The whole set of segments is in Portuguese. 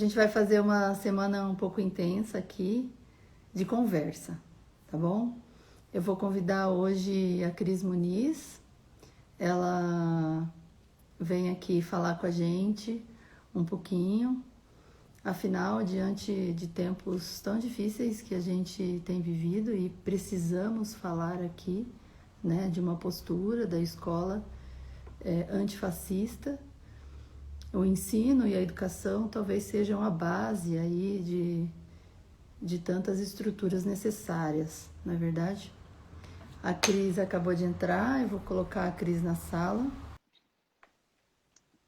gente vai fazer uma semana um pouco intensa aqui de conversa, tá bom? Eu vou convidar hoje a Cris Muniz. Ela vem aqui falar com a gente um pouquinho. Afinal, diante de tempos tão difíceis que a gente tem vivido e precisamos falar aqui, né, de uma postura da escola antifascista, o ensino e a educação talvez sejam a base aí de tantas estruturas necessárias, não é verdade? A Cris acabou de entrar, eu vou colocar a Cris na sala.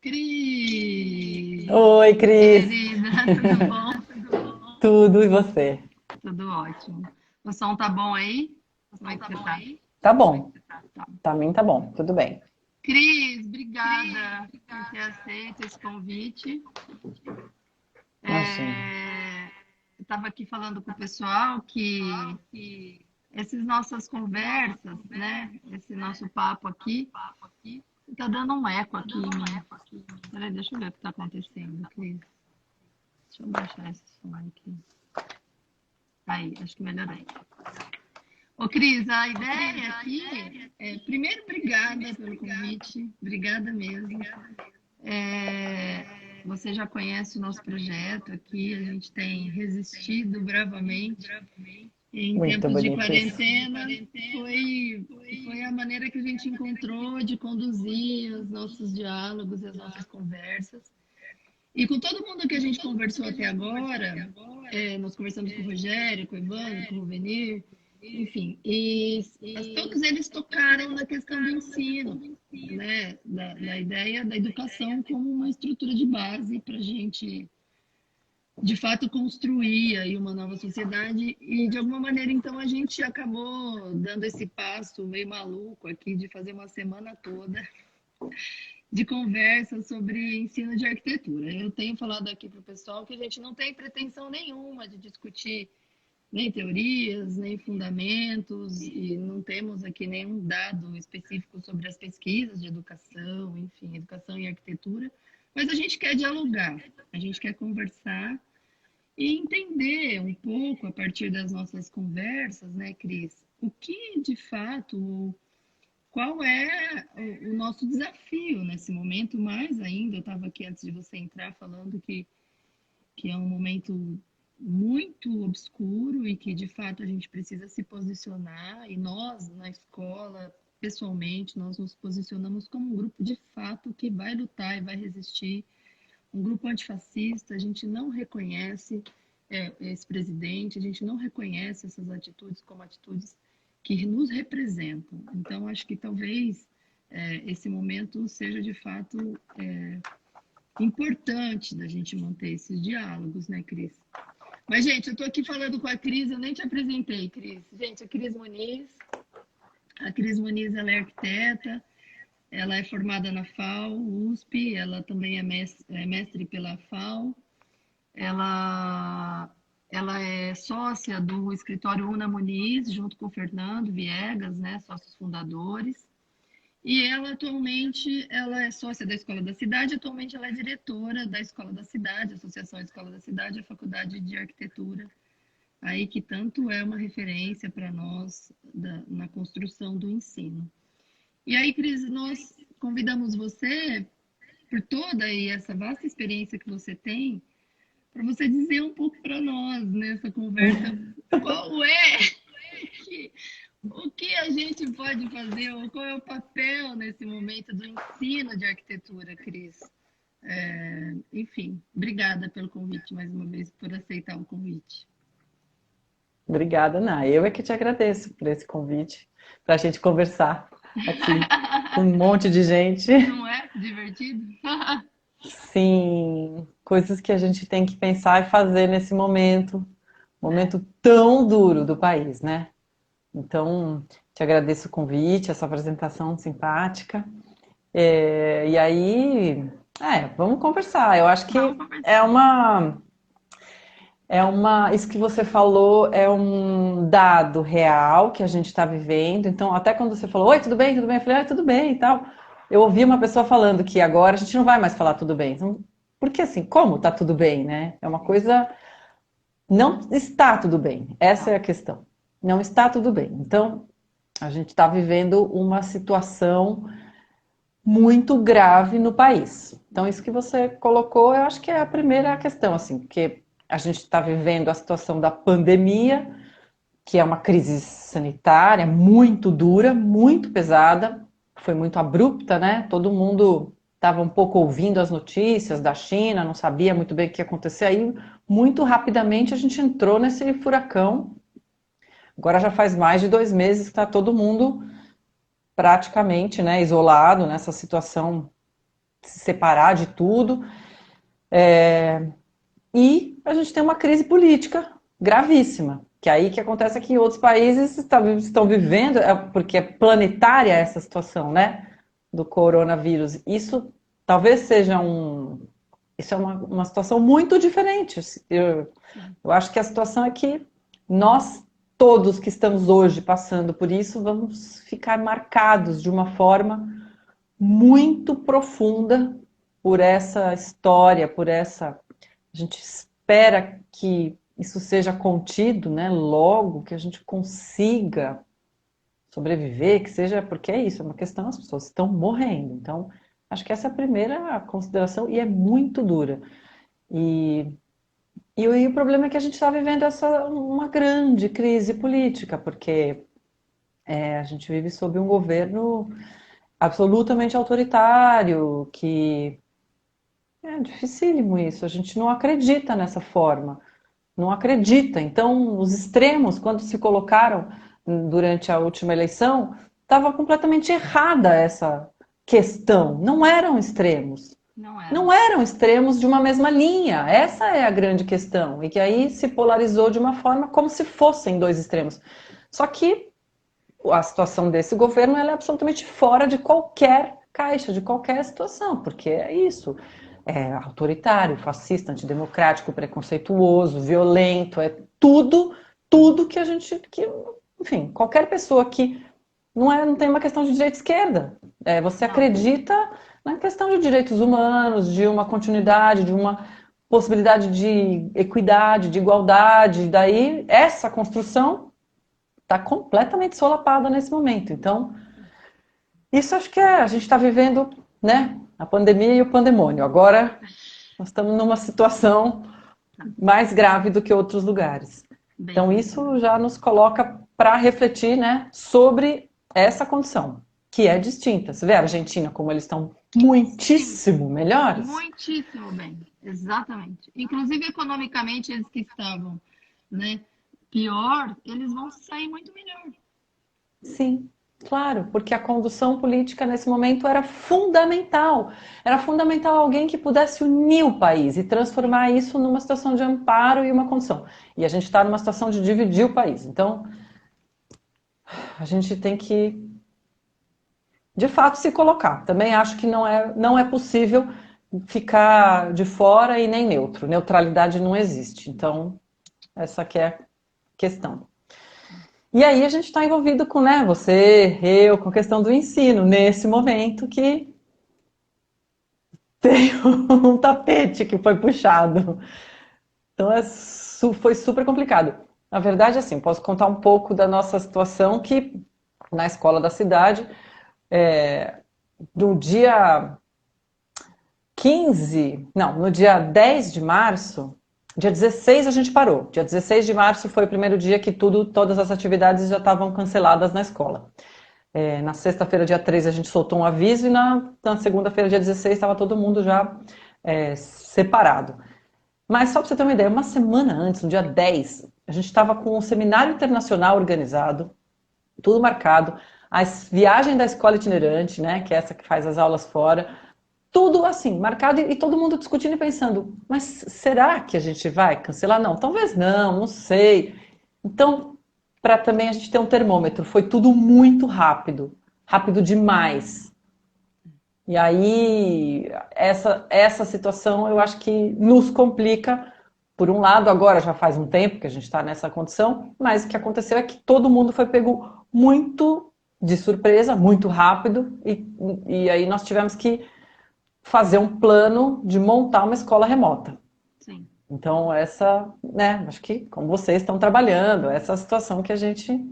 Cris, Oi, Cris. querida, tudo bom? Tudo e você? Tudo ótimo. O som tá bom aí? Como é que você tá? Tá bom. Tá. Pra mim tá bom, tudo bem. Cris, obrigada por ter aceito esse convite. Imagina. Eu estava aqui falando com o pessoal que essas nossas conversas, né? Esse nosso papo aqui, tá dando um eco aqui em mim. Peraí, deixa eu ver o que está acontecendo, Cris. Deixa eu baixar esse som aqui. Aí, acho que melhorou. Ô, Cris, a ideia aqui é, primeiro, obrigada pelo convite, obrigada mesmo. Você já conhece o nosso projeto aqui, a gente tem resistido bravamente em Muito tempos de bonito isso. quarentena. Foi a maneira que a gente encontrou de conduzir os nossos diálogos e as nossas conversas. E com todo mundo que a gente conversou até agora, nós conversamos com o Rogério, com o Evandro, com o Venir, enfim, todos eles tocaram na questão do ensino, né, da ideia da educação como uma estrutura de base para a gente, de fato, construir aí uma nova sociedade e, de alguma maneira, então, a gente acabou dando esse passo meio maluco aqui de fazer uma semana toda de conversa sobre ensino de arquitetura. Eu tenho falado aqui para o pessoal que a gente não tem pretensão nenhuma de discutir nem teorias, nem fundamentos, e não temos aqui nenhum dado específico sobre as pesquisas de educação, enfim, educação e arquitetura, mas a gente quer dialogar, a gente quer conversar e entender um pouco, a partir das nossas conversas, né, Cris, o que de fato, qual é o nosso desafio nesse momento, mais ainda, eu estava aqui antes de você entrar falando que é um momento muito obscuro e que de fato a gente precisa se posicionar, e nós na escola, pessoalmente, nós nos posicionamos como um grupo de fato que vai lutar e vai resistir, um grupo antifascista. A gente não reconhece esse presidente, a gente não reconhece essas atitudes como atitudes que nos representam. Então acho que talvez esse momento seja de fato importante da gente manter esses diálogos, né, Cris? Mas, gente, eu estou aqui falando com a Cris, eu nem te apresentei, Cris. Gente, a Cris Muniz. A Cris Muniz, ela é arquiteta, ela é formada na FAO, USP, ela também é mestre pela FAO. Ela é sócia do escritório Una Muniz, junto com o Fernando Viegas, né, sócios fundadores. E ela atualmente, ela é sócia da Escola da Cidade, atualmente ela é diretora da Escola da Cidade, Associação Escola da Cidade, a Faculdade de Arquitetura, aí que tanto é uma referência para nós na construção do ensino. E aí, Cris, nós convidamos você, por toda aí essa vasta experiência que você tem, para você dizer um pouco para nós nessa conversa qual é o que a gente pode fazer, ou qual é o papel nesse momento do ensino de arquitetura, Cris? Enfim, obrigada pelo convite mais uma vez, por aceitar o convite. Obrigada, Ná. Eu é que te agradeço por esse convite, para a gente conversar aqui com um monte de gente. Não é divertido? Sim, coisas que a gente tem que pensar e fazer nesse momento tão duro do país, né? Então, te agradeço o convite, essa apresentação simpática. E aí, vamos conversar. Eu acho que é uma, isso que você falou é um dado real que a gente está vivendo. Então, até quando você falou, oi, tudo bem, tudo bem? Eu falei, tudo bem e tal. Eu ouvi uma pessoa falando que agora a gente não vai mais falar tudo bem. Então, Porque assim, como está tudo bem, né? É uma coisa... Não está tudo bem, essa é a questão. Não está tudo bem. Então, a gente está vivendo uma situação muito grave no país. Então, isso que você colocou, eu acho que é a primeira questão, assim, porque a gente está vivendo a situação da pandemia, que é uma crise sanitária muito dura, muito pesada, foi muito abrupta, né? Todo mundo estava um pouco ouvindo as notícias da China, não sabia muito bem o que ia acontecer. Aí, muito rapidamente, a gente entrou nesse furacão. Agora já faz mais de 2 meses que está todo mundo praticamente, né, isolado nessa situação, se separar de tudo. E a gente tem uma crise política gravíssima, que aí que acontece aqui em outros países estão vivendo, porque é planetária essa situação, né, do coronavírus. Isso talvez seja isso é uma situação muito diferente. Eu acho que a situação é que nós todos que estamos hoje passando por isso vamos ficar marcados de uma forma muito profunda por essa história, por essa. A gente espera que isso seja contido, né? Logo, que a gente consiga sobreviver, que seja, porque é isso, é uma questão, as pessoas estão morrendo. Então, acho que essa é a primeira consideração e é muito dura. E, o problema é que a gente está vivendo uma grande crise política, porque a gente vive sob um governo absolutamente autoritário, que é dificílimo isso, a gente não acredita nessa forma, não acredita. Então, os extremos, quando se colocaram durante a última eleição, estava completamente errada essa questão, não eram extremos. Não era. Não eram extremos de uma mesma linha, essa é a grande questão, e que aí se polarizou de uma forma como se fossem dois extremos. Só que a situação desse governo ela é absolutamente fora de qualquer caixa, de qualquer situação, porque é isso. É autoritário, fascista, antidemocrático, preconceituoso, violento, é tudo que a gente, enfim, qualquer pessoa que não tem uma questão de direita e esquerda. Você Não. acredita na questão de direitos humanos, de uma continuidade, de uma possibilidade de equidade, de igualdade. Daí, essa construção está completamente solapada nesse momento. Então, isso acho que a gente está vivendo, né, a pandemia e o pandemônio. Agora, nós estamos numa situação mais grave do que outros lugares. Bem Então, mais isso já nos coloca para refletir, né, sobre essa condição, que é distinta. Você vê a Argentina, como eles estão muitíssimo melhores? muitíssimo bem, exatamente. Inclusive, economicamente, eles que estavam, né, pior, eles vão sair muito melhor. Sim, claro, porque a condução política nesse momento era fundamental. Era fundamental alguém que pudesse unir o país e transformar isso numa situação de amparo e uma condição. E a gente está numa situação de dividir o país. Então, a gente tem que, de fato, se colocar. Também acho que não é possível ficar de fora e nem neutro. Neutralidade não existe. Então, essa que é a questão. E aí a gente está envolvido com, né, você, eu, com a questão do ensino, nesse momento que tem um tapete que foi puxado. Então foi super complicado. Na verdade, assim, posso contar um pouco da nossa situação que na escola da cidade, no dia 15, não, no dia 10 de março, dia 16 a gente parou. Dia 16 de março foi o primeiro dia que todas as atividades já estavam canceladas na escola. Na sexta-feira, dia 13, a gente soltou um aviso e na segunda-feira, dia 16, estava todo mundo já separado. Mas só para você ter uma ideia, uma semana antes, no dia 10, a gente estava com um seminário internacional organizado, tudo marcado, a viagem da escola itinerante, né, que é essa que faz as aulas fora, tudo assim, marcado e todo mundo discutindo e pensando, mas será que a gente vai cancelar? Não, talvez não sei. Então, para também a gente ter um termômetro, foi tudo muito rápido, rápido demais. E aí, essa situação eu acho que nos complica, por um lado, agora já faz um tempo que a gente está nessa condição, mas o que aconteceu é que todo mundo foi pego muito de surpresa, muito rápido, e aí nós tivemos que fazer um plano de montar uma escola remota. Sim. Então, né, acho que como vocês estão trabalhando, essa é a situação que a gente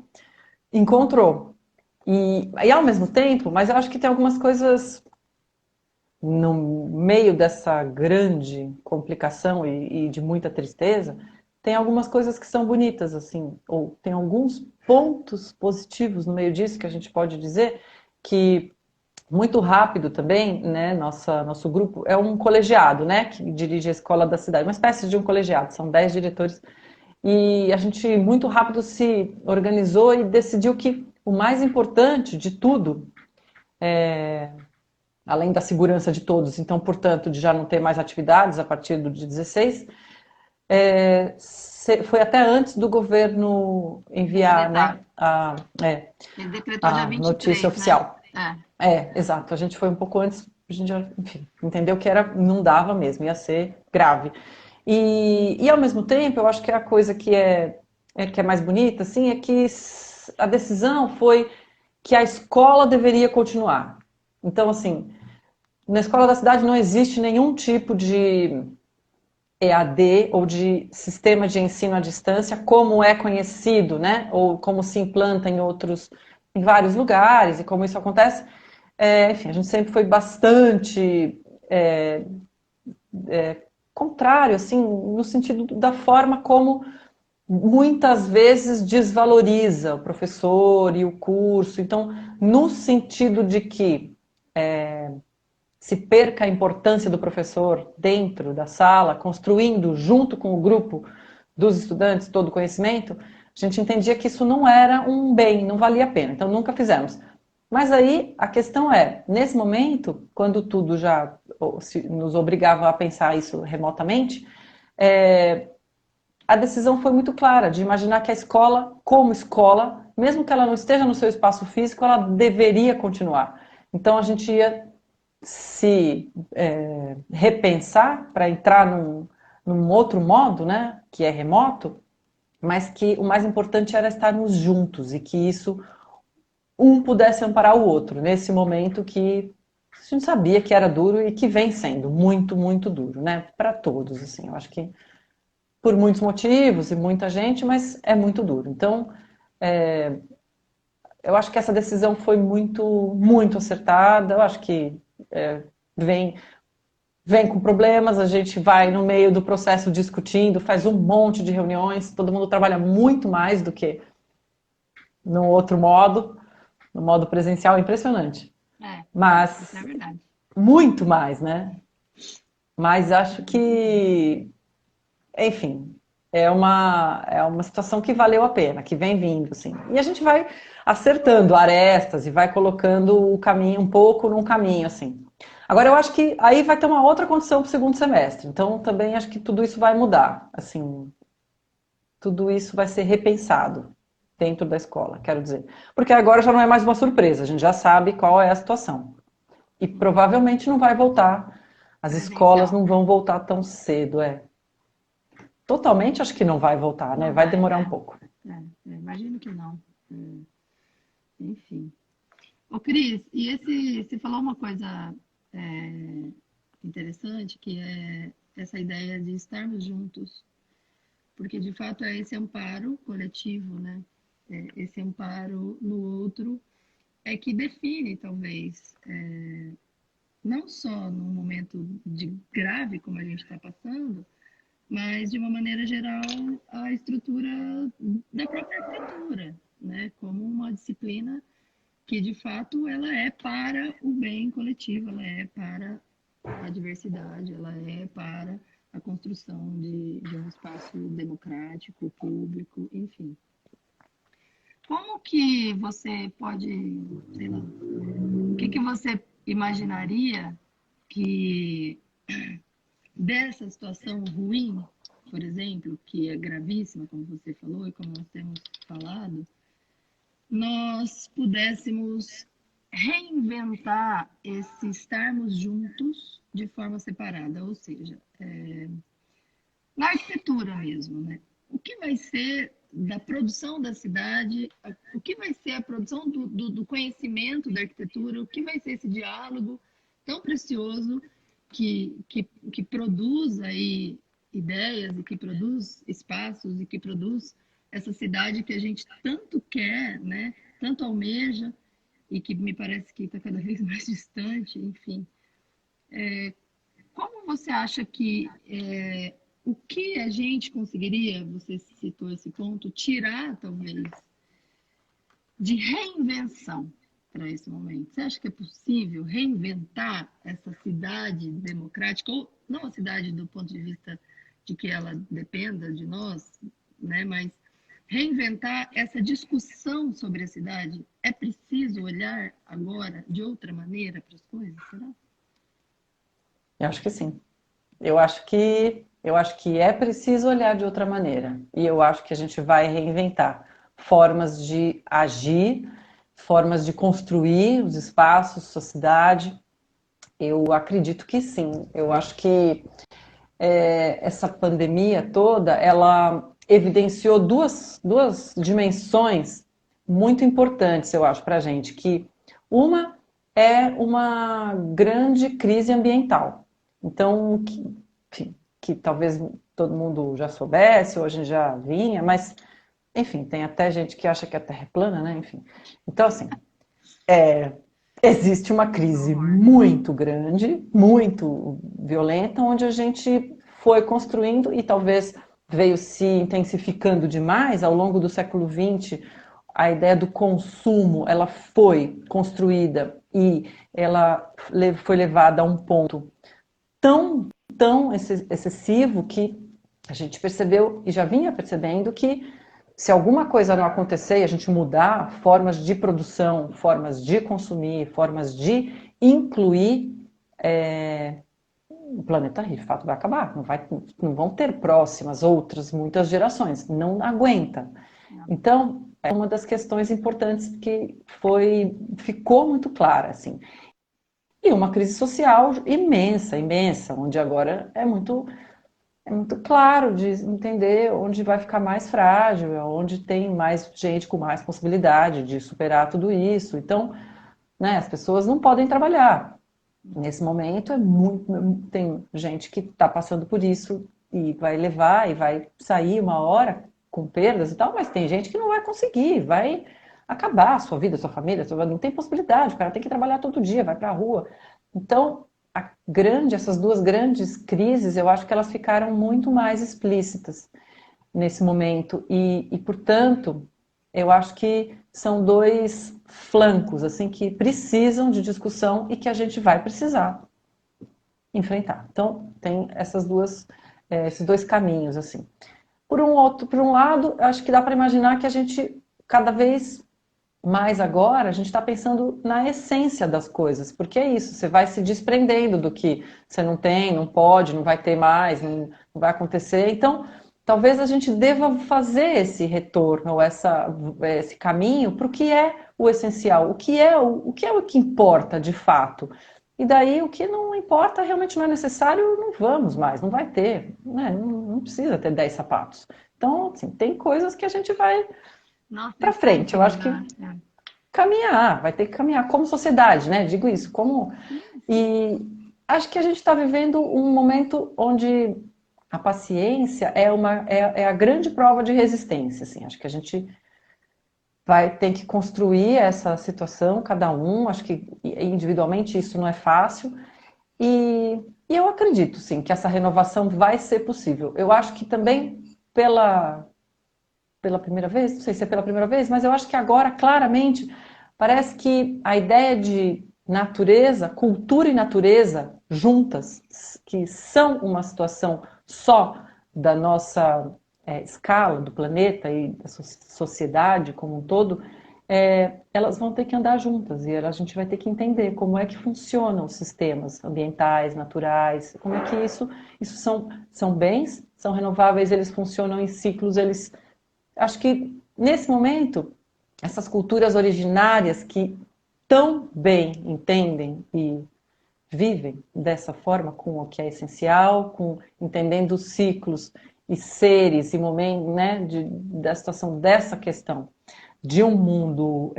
encontrou. E ao mesmo tempo, mas eu acho que tem algumas coisas no meio dessa grande complicação e de muita tristeza, tem algumas coisas que são bonitas, assim, ou tem alguns pontos positivos no meio disso que a gente pode dizer que muito rápido também, né? Nosso grupo é um colegiado, né? Que dirige a escola da cidade, uma espécie de um colegiado, são 10 diretores. E a gente muito rápido se organizou e decidiu que o mais importante de tudo, além da segurança de todos, então, portanto, de já não ter mais atividades a partir do dia 16, foi até antes do governo enviar, né, Decretar. Ele decretou dia a notícia 23, né? oficial. Exato. A gente foi um pouco antes, a gente já, enfim, entendeu que não dava mesmo, ia ser grave. E ao mesmo tempo, eu acho que a coisa que é mais bonita, assim, é que a decisão foi que a escola deveria continuar. Então, assim, na escola da cidade não existe nenhum tipo de EAD ou de sistema de ensino à distância, como é conhecido, né? Ou como se implanta em vários lugares e como isso acontece. Enfim, a gente sempre foi bastante contrário, assim, no sentido da forma como muitas vezes desvaloriza o professor e o curso. Então, no sentido de que se perca a importância do professor dentro da sala, construindo junto com o grupo dos estudantes todo o conhecimento, a gente entendia que isso não era um bem, não valia a pena. Então, nunca fizemos. Mas aí a questão é, nesse momento, quando tudo já nos obrigava a pensar isso remotamente, a decisão foi muito clara de imaginar que a escola, como escola, mesmo que ela não esteja no seu espaço físico, ela deveria continuar. Então a gente ia se repensar para entrar num outro modo, né, que é remoto, mas que o mais importante era estarmos juntos e que isso um pudesse amparar o outro nesse momento que a gente sabia que era duro e que vem sendo muito, muito duro, né, para todos, assim. Eu acho que por muitos motivos e muita gente, mas é muito duro. Então, eu acho que essa decisão foi muito, muito acertada. Eu acho que vem vem com problemas, a gente vai no meio do processo discutindo, faz um monte de reuniões, todo mundo trabalha muito mais do que no outro modo, no modo presencial, é impressionante. Isso Mas é verdade. muito mais, né? Mas acho que, enfim, é uma situação que valeu a pena, que vem vindo, assim. E a gente vai acertando arestas e vai colocando o caminho um pouco num caminho, assim. Agora, eu acho que aí vai ter uma outra condição para o segundo semestre. Então, também acho que tudo isso vai mudar. Assim, tudo isso vai ser repensado dentro da escola, quero dizer. Porque agora já não é mais uma surpresa, a gente já sabe qual é a situação. E provavelmente não vai voltar. As escolas Presencial. não vão voltar tão cedo, Totalmente acho que não vai voltar, né? Não Vai vai, demorar um pouco. imagino que não. Enfim. Ô, Cris, e você falou uma coisa é, interessante, que é essa ideia de estarmos juntos, porque de fato é esse amparo coletivo, né? Esse amparo no outro é que define, talvez, não só num momento de grave como a gente está passando, mas de uma maneira geral a estrutura da própria arquitetura, né? Como uma disciplina que de fato ela é para o bem coletivo, ela é para a diversidade, ela é para a construção de um espaço democrático, público, enfim. Como que você pode, sei lá, o que você imaginaria que dessa situação ruim, por exemplo, que é gravíssima, como você falou e como nós temos falado, nós pudéssemos reinventar esse estarmos juntos de forma separada, ou seja, na arquitetura mesmo, né? O que vai ser da produção da cidade, o que vai ser a produção do conhecimento da arquitetura, o que vai ser esse diálogo tão precioso que produz aí ideias e que produz espaços e que produz essa cidade que a gente tanto quer, né? Tanto almeja e que me parece que está cada vez mais distante, enfim. Como você acha que o que a gente conseguiria, você citou esse ponto, tirar talvez de reinvenção para esse momento? Você acha que é possível reinventar essa cidade democrática, ou não a cidade do ponto de vista de que ela dependa de nós, né? Mas reinventar essa discussão sobre a cidade? É preciso olhar agora de outra maneira para as coisas, será? Eu acho que sim. Eu acho que é preciso olhar de outra maneira. E eu acho que a gente vai reinventar formas de agir, formas de construir os espaços, sociedade. Eu acredito que sim. Eu acho que essa pandemia toda, ela evidenciou duas dimensões muito importantes, eu acho, para a gente, que uma é uma grande crise ambiental. Então, que talvez todo mundo já soubesse, ou a gente já vinha, mas, enfim, tem até gente que acha que a Terra é plana, né? Enfim. Então, assim, existe uma crise muito grande, muito violenta, onde a gente foi construindo e talvez veio se intensificando demais ao longo do século XX. A ideia do consumo, ela foi construída e ela foi levada a um ponto tão excessivo que a gente percebeu e já vinha percebendo que se alguma coisa não acontecer e a gente mudar formas de produção, formas de consumir, formas de incluir, o planeta de fato vai acabar. Não vão ter próximas, outras, muitas gerações. Não aguenta. Então, é uma das questões importantes que ficou muito clara, assim. E uma crise social imensa, imensa, onde agora é muito claro de entender onde vai ficar mais frágil, onde tem mais gente com mais possibilidade de superar tudo isso. Então, né, as pessoas não podem trabalhar. Nesse momento, tem gente que está passando por isso e vai levar e vai sair uma hora com perdas e tal, mas tem gente que não vai conseguir, vai acabar a sua vida, a sua família, não tem possibilidade, o cara tem que trabalhar todo dia, vai para a rua. Então, essas duas grandes crises, eu acho que elas ficaram muito mais explícitas nesse momento portanto, eu acho que são dois flancos assim que precisam de discussão e que a gente vai precisar enfrentar. Então, tem esses dois caminhos assim. Por um lado, acho que dá para imaginar que a gente cada vez mas agora a gente está pensando na essência das coisas, porque é isso, você vai se desprendendo do que você não tem, não pode, não vai ter mais, não vai acontecer. Então, talvez a gente deva fazer esse retorno, ou esse caminho para o que é o essencial, o que importa de fato. E daí o que não importa, realmente não é necessário, não vamos mais, não vai ter, né? Não precisa ter 10 sapatos. Então, assim, tem coisas que a gente vai Nossa, para isso tem frente. que Eu acho que mudar. caminhar, vai ter que caminhar como sociedade, né? Digo isso, como e acho que a gente está vivendo um momento onde a paciência é a grande prova de resistência, assim. Acho que a gente vai ter que construir essa situação, cada um. Acho que individualmente isso não é fácil e eu acredito, sim, que essa renovação vai ser possível. Eu acho que também pela primeira vez, não sei se é pela primeira vez, mas eu acho que agora, claramente, parece que a ideia de natureza, cultura e natureza juntas, que são uma situação só da nossa escala, do planeta e da sociedade como um todo, elas vão ter que andar juntas e a gente vai ter que entender como é que funcionam os sistemas ambientais, naturais, como é que isso são bens, são renováveis, eles funcionam em ciclos, acho que, nesse momento, essas culturas originárias que tão bem entendem e vivem dessa forma, com o que é essencial, entendendo os ciclos e seres e momentos, né, da situação dessa questão de um mundo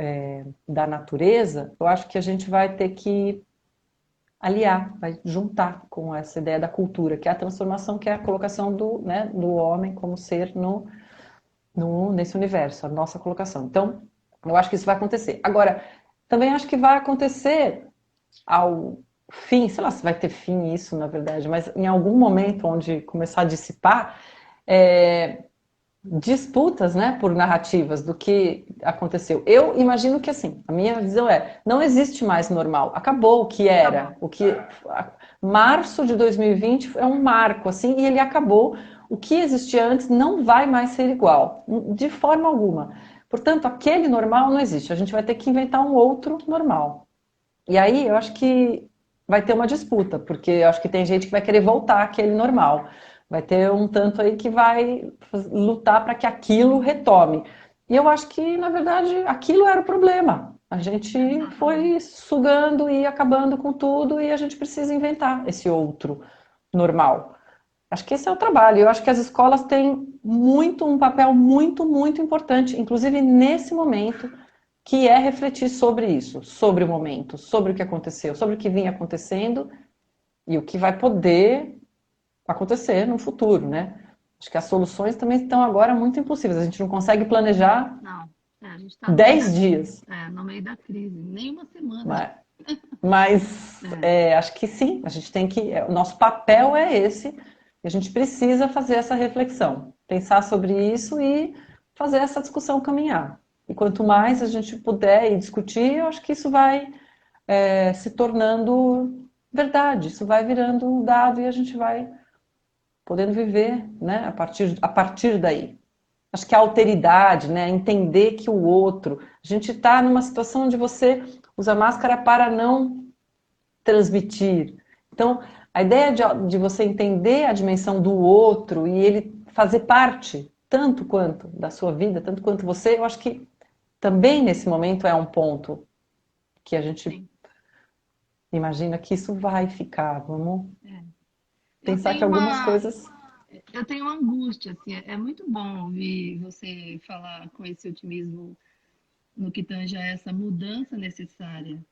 da natureza, eu acho que a gente vai ter que aliar, vai juntar com essa ideia da cultura, que é a transformação, que é a colocação do, né, do homem como ser nesse universo, a nossa colocação. Então, eu acho que isso vai acontecer. Agora, também acho que vai acontecer ao fim, sei lá se vai ter fim isso, na verdade, mas em algum momento onde começar a dissipar, é, disputas, né, por narrativas do que aconteceu. Eu imagino que assim, a minha visão é, não existe mais normal. Acabou o que era, o que março de 2020 é um marco assim e ele acabou. O que existia antes não vai mais ser igual, de forma alguma. Portanto, aquele normal não existe. A gente vai ter que inventar um outro normal. E aí eu acho que vai ter uma disputa, porque eu acho que tem gente que vai querer voltar àquele normal. Vai ter um tanto aí que vai lutar para que aquilo retome. E eu acho que, na verdade, aquilo era o problema. A gente foi sugando e acabando com tudo e a gente precisa inventar esse outro normal. Acho que esse é o trabalho. Eu acho que as escolas têm um papel muito importante, inclusive nesse momento, que é refletir sobre isso, sobre o momento, sobre o que aconteceu, sobre o que vinha acontecendo e o que vai poder acontecer no futuro, né? Acho que as soluções também estão agora muito impossíveis. A gente não consegue planejar Não, a gente está 10 dias. no meio da crise, nem uma semana. Mas, mas acho que sim, a gente tem que. O nosso papel é esse, e a gente precisa fazer essa reflexão, pensar sobre isso e fazer essa discussão caminhar. E quanto mais a gente puder ir discutir, eu acho que isso vai se tornando verdade, isso vai virando um dado e a gente vai podendo viver, né, a partir daí. Acho que a alteridade, né, entender que o outro, a gente está numa situação onde você usa máscara para não transmitir. Então, a ideia de você entender a dimensão do outro e ele fazer parte, tanto quanto da sua vida, tanto quanto você, eu acho que também nesse momento é um ponto que a gente Sim. imagina que isso vai ficar. Vamos Eu pensar que tenho algumas uma, coisas. eu tenho uma angústia, assim, é muito bom ouvir você falar com esse otimismo no que tange a essa mudança necessária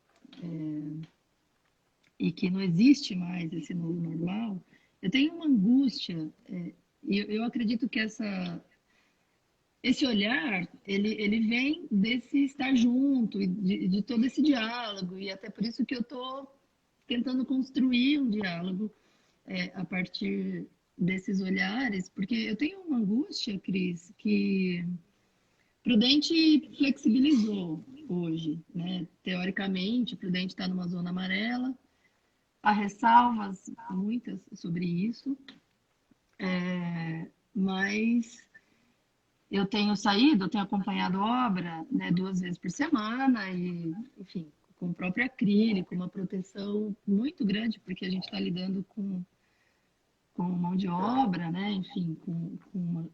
e que não existe mais esse novo normal. Eu tenho uma angústia, e eu acredito que esse olhar, ele vem desse estar junto, e de todo esse diálogo, e até por isso que eu estou tentando construir um diálogo a partir desses olhares, porque eu tenho uma angústia, Cris, que Prudente flexibilizou hoje, né? Teoricamente, Prudente está numa zona amarela, há ressalvas muitas sobre isso, mas eu tenho saído, eu tenho acompanhado obra, né, 2 vezes por semana e, enfim, com o próprio acrílico, uma proteção muito grande, porque a gente está lidando com mão de obra, né? Enfim, com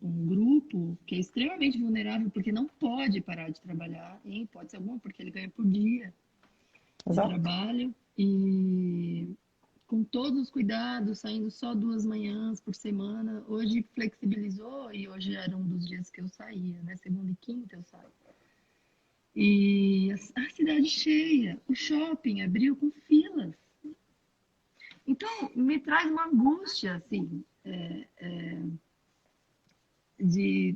um grupo que é extremamente vulnerável porque não pode parar de trabalhar, em hipótese alguma, porque ele ganha por dia de Exato. trabalho e com todos os cuidados, saindo só 2 manhãs por semana. Hoje flexibilizou e hoje era um dos dias que eu saía, né? Segunda e quinta eu saio. E a cidade cheia, o shopping abriu com filas. Então, me traz uma angústia, assim, de,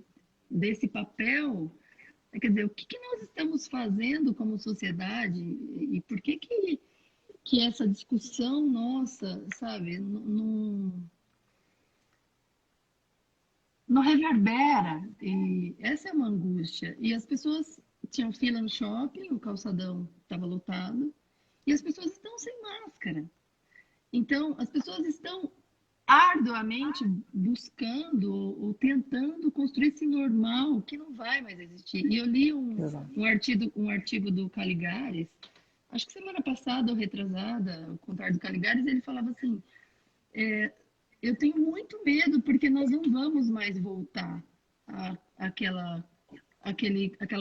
desse papel. Quer dizer, o que nós estamos fazendo como sociedade e por que essa discussão nossa, sabe, não reverbera. E essa é uma angústia. E as pessoas tinham fila no shopping, o calçadão estava lotado, e as pessoas estão sem máscara. Então, as pessoas estão arduamente buscando ou tentando construir esse normal que não vai mais existir. E eu li um artigo do Caligares, acho que semana passada ou retrasada, o Contar do Caligares, ele falava assim: eu tenho muito medo porque nós não vamos mais voltar àquela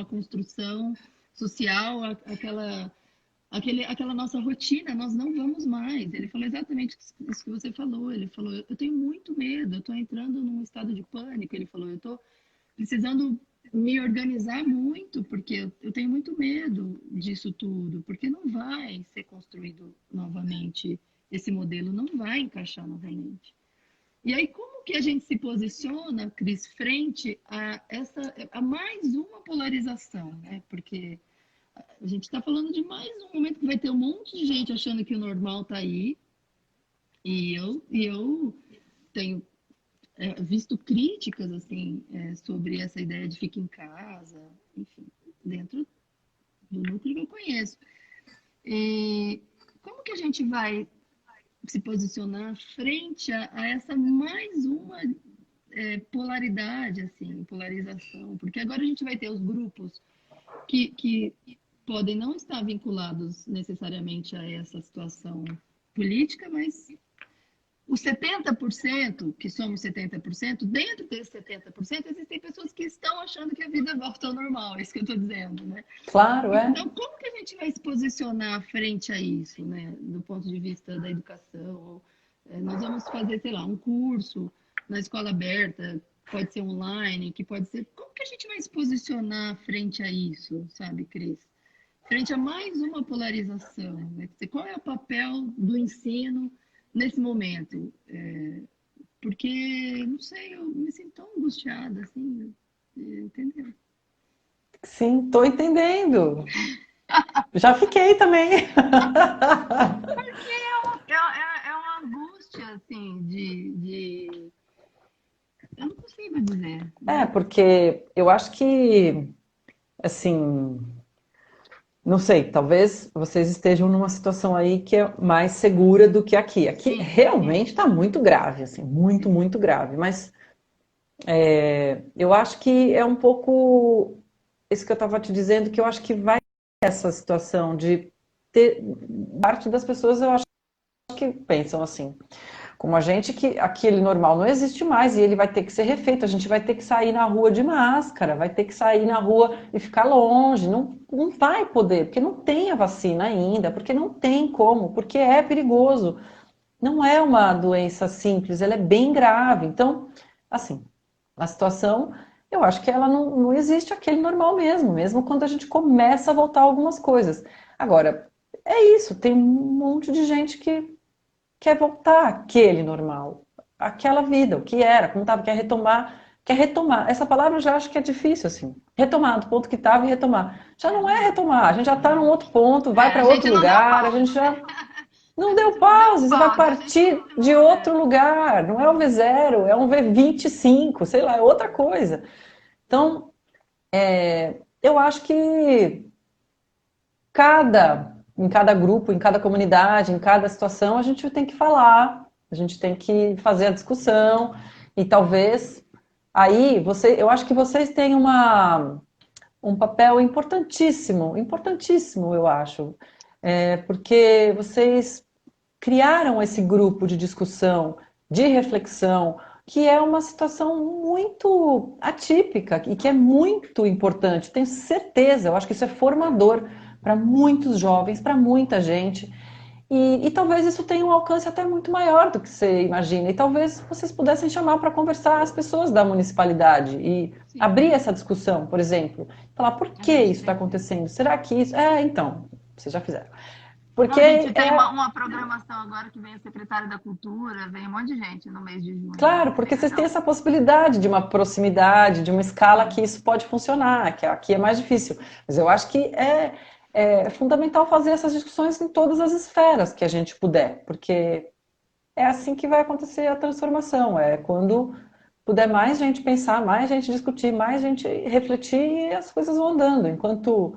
construção social, aquela nossa rotina, nós não vamos mais. Ele falou exatamente isso que você falou. Ele falou: eu tenho muito medo, eu estou entrando num estado de pânico. Ele falou: eu estou precisando me organizar muito, porque eu tenho muito medo disso tudo, porque não vai ser construído novamente, esse modelo não vai encaixar novamente. E aí, como que a gente se posiciona, Cris, frente a a mais uma polarização, né? Porque a gente está falando de mais um momento que vai ter um monte de gente achando que o normal está aí, e eu tenho visto críticas assim sobre essa ideia de ficar em casa, enfim, dentro do núcleo que eu conheço. E como que a gente vai se posicionar frente a essa mais uma polaridade, assim, polarização? Porque agora a gente vai ter os grupos que podem não estar vinculados necessariamente a essa situação política, mas os 70%, que somos 70%, dentro desses 70%, existem pessoas que estão achando que a vida volta ao normal, é isso que eu estou dizendo, né? Claro, é. Então, como que a gente vai se posicionar frente a isso, né? Do ponto de vista da educação? Nós vamos fazer, sei lá, um curso na escola aberta, pode ser online, que pode ser... Como que a gente vai se posicionar frente a isso, sabe, Cris? Frente a mais uma polarização, né? Qual é o papel do ensino nesse momento? Porque, não sei, eu me sinto tão angustiada, assim, entendeu? Sim, estou entendendo. Já fiquei também. É uma angústia, assim, eu não consigo dizer, É, né? porque eu acho que, assim, não sei, talvez vocês estejam numa situação aí que é mais segura do que aqui. Aqui Sim, sim, realmente está muito grave, assim, muito, sim. muito grave. Mas eu acho que é um pouco isso que eu estava te dizendo, que eu acho que vai essa situação de ter parte das pessoas, eu acho que pensam assim, como a gente, que aquele normal não existe mais e ele vai ter que ser refeito. A gente vai ter que sair na rua de máscara, vai ter que sair na rua e ficar longe. Não, não vai poder, porque não tem a vacina ainda, porque não tem como, porque é perigoso. Não é uma doença simples, ela é bem grave. Então, assim, a situação, eu acho que ela não existe aquele normal mesmo, mesmo quando a gente começa a voltar algumas coisas. Agora, é isso, tem um monte de gente que quer voltar àquele normal, àquela vida, o que era, como estava, quer retomar. Quer retomar. Essa palavra eu já acho que é difícil, assim. Retomar, do ponto que estava e retomar. Já não é retomar, a gente já está num outro ponto, vai A para outro gente não deu lugar, a gente pausa, já né? não A deu gente não deu pause, você vai pausa, a gente partir de continua. outro lugar. Não é um V0, é um V25, sei lá, é outra coisa. Então, eu acho que em cada grupo, em cada comunidade, em cada situação, a gente tem que falar, a gente tem que fazer a discussão e talvez aí eu acho que vocês têm um papel importantíssimo, importantíssimo, eu acho, porque vocês criaram esse grupo de discussão, de reflexão, que é uma situação muito atípica e que é muito importante. Tenho certeza, eu acho que isso é formador para muitos jovens, para muita gente. E talvez isso tenha um alcance até muito maior do que você imagina. E talvez vocês pudessem chamar para conversar as pessoas da municipalidade e abrir Sim, essa discussão, por exemplo. Falar por a que gente isso está tem. acontecendo? Será que isso. Então, vocês já fizeram. Não, Porque a gente tem é, uma programação agora que vem o secretário da Cultura, vem um monte de gente no mês de junho. claro, porque vocês têm essa possibilidade de uma proximidade, de uma escala que isso pode funcionar, que aqui é mais difícil. Mas eu acho que é fundamental fazer essas discussões em todas as esferas que a gente puder, porque é assim que vai acontecer a transformação. É quando puder mais gente pensar, mais gente discutir, mais gente refletir e as coisas vão andando. Enquanto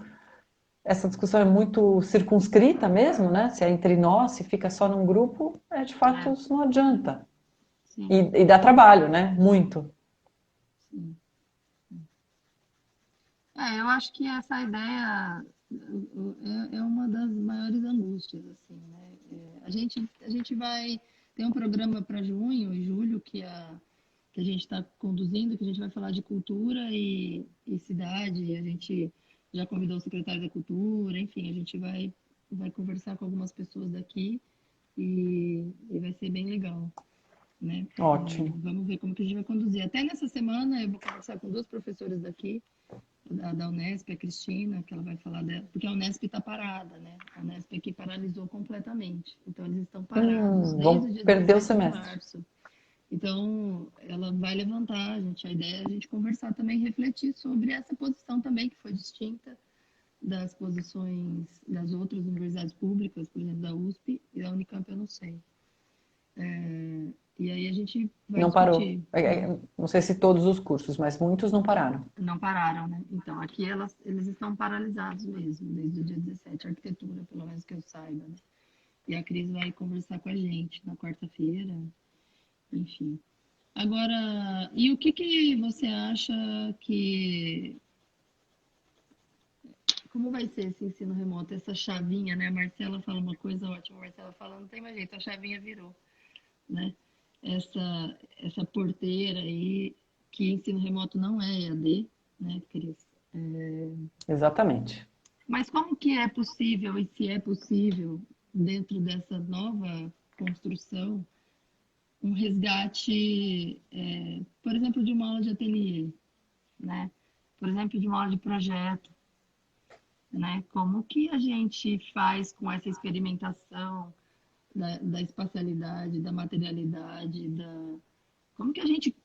essa discussão é muito circunscrita mesmo, né? Se é entre nós, se fica só num grupo, de fato É, isso não adianta. sim, E dá trabalho, né? Muito. sim. Eu acho que essa ideia é uma das maiores angústias, assim, né? A gente vai ter um programa para junho e julho que a gente está conduzindo, que a gente vai falar de cultura e cidade. A gente já convidou o secretário da Cultura, enfim, a gente vai conversar com algumas pessoas daqui e vai ser bem legal, né? Ótimo. Vamos ver como que a gente vai conduzir. Até nessa semana eu vou conversar com duas professoras daqui da Unesp, a Cristina, que ela vai falar dela, porque a Unesp está parada, né? A Unesp aqui paralisou completamente. Então, eles estão parados desde Vão o dia perder o 17 de semestre. março. Então, ela vai levantar, a ideia é a gente conversar também, refletir sobre essa posição também, que foi distinta das posições das outras universidades públicas, por exemplo, da USP e da Unicamp, eu não sei. E aí a gente vai Não parou. discutir, né? Não sei se todos os cursos, mas muitos não pararam. Não pararam, né? Então, aqui eles estão paralisados mesmo, desde o dia 17, a arquitetura, pelo menos que eu saiba, né? E a Cris vai conversar com a gente na quarta-feira, enfim. Agora, e o que você acha que... Como vai ser esse ensino remoto, essa chavinha, né? A Marcela fala uma coisa ótima, a Marcela fala, não tem mais jeito, a chavinha virou, né? Essa porteira aí, que ensino remoto não é EAD, né, Cris? Exatamente. Mas como que é possível, e se é possível, dentro dessa nova construção, um resgate, por exemplo, de uma aula de ateliê, né? Por exemplo, de uma aula de projeto, né? Como que a gente faz com essa experimentação da espacialidade, da materialidade, como que a gente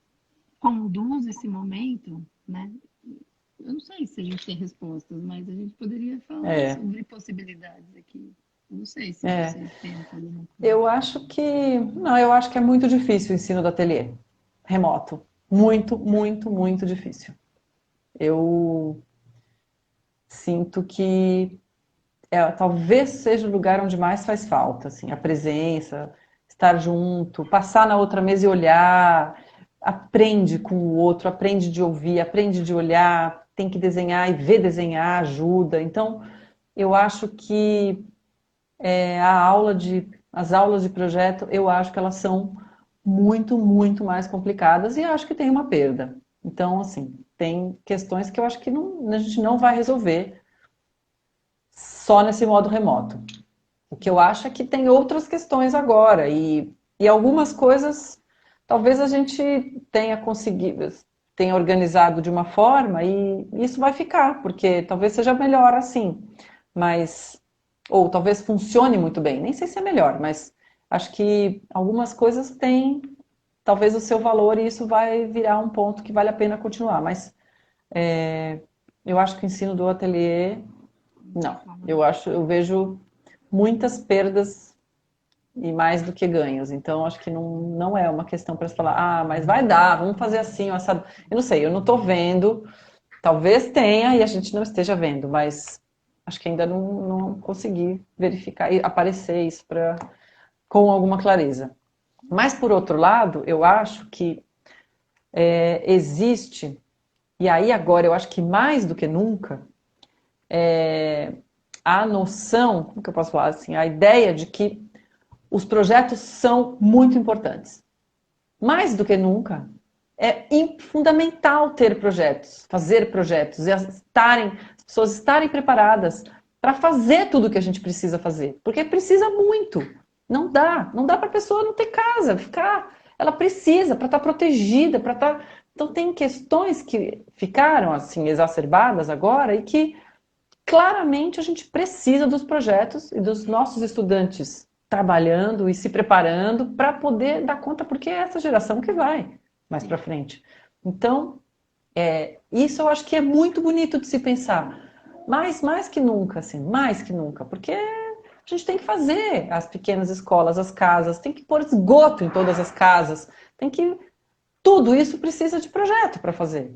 conduz esse momento, né? Eu não sei se a gente tem respostas, mas a gente poderia falar É, sobre possibilidades aqui. Eu não sei se é. você pensa alguma coisa. Eu acho que. Não, eu acho que é muito difícil o ensino do ateliê remoto. Muito, muito, muito difícil. Eu sinto que talvez seja o lugar onde mais faz falta, assim, a presença, estar junto, passar na outra mesa e olhar, aprende com o outro, aprende de ouvir, aprende de olhar, tem que desenhar e ver desenhar ajuda. Então, eu acho que as aulas de projeto, eu acho que elas são muito, muito mais complicadas e acho que tem uma perda. Então, assim, tem questões que eu acho que a gente não vai resolver só nesse modo remoto. O que eu acho é que tem outras questões agora e algumas coisas talvez a gente tenha conseguido, tenha organizado de uma forma e isso vai ficar, porque talvez seja melhor assim, mas ou talvez funcione muito bem, nem sei se é melhor, mas acho que algumas coisas têm talvez o seu valor e isso vai virar um ponto que vale a pena continuar, mas eu acho que o ensino do ateliê, não, eu vejo muitas perdas e mais do que ganhos. Então, acho que não é uma questão para se falar, ah, mas vai dar, vamos fazer assim, assado. Eu não sei, eu não estou vendo, talvez tenha e a gente não esteja vendo, mas acho que ainda não consegui verificar e aparecer isso com alguma clareza. Mas, por outro lado, eu acho que existe, e aí agora eu acho que mais do que nunca, a noção, como que eu posso falar assim, a ideia de que os projetos são muito importantes. Mais do que nunca, é fundamental ter projetos, fazer projetos, e as pessoas estarem preparadas para fazer tudo o que a gente precisa fazer, porque precisa muito. Não dá para a pessoa não ter casa, ficar. Ela precisa para estar protegida, para estar. Então tem questões que ficaram assim exacerbadas agora e que claramente a gente precisa dos projetos e dos nossos estudantes trabalhando e se preparando para poder dar conta, porque é essa geração que vai mais para frente. Então, isso eu acho que é muito bonito de se pensar. Mas mais que nunca, assim, mais que nunca, porque a gente tem que fazer as pequenas escolas, as casas, tem que pôr esgoto em todas as casas, tem que. Tudo isso precisa de projeto para fazer.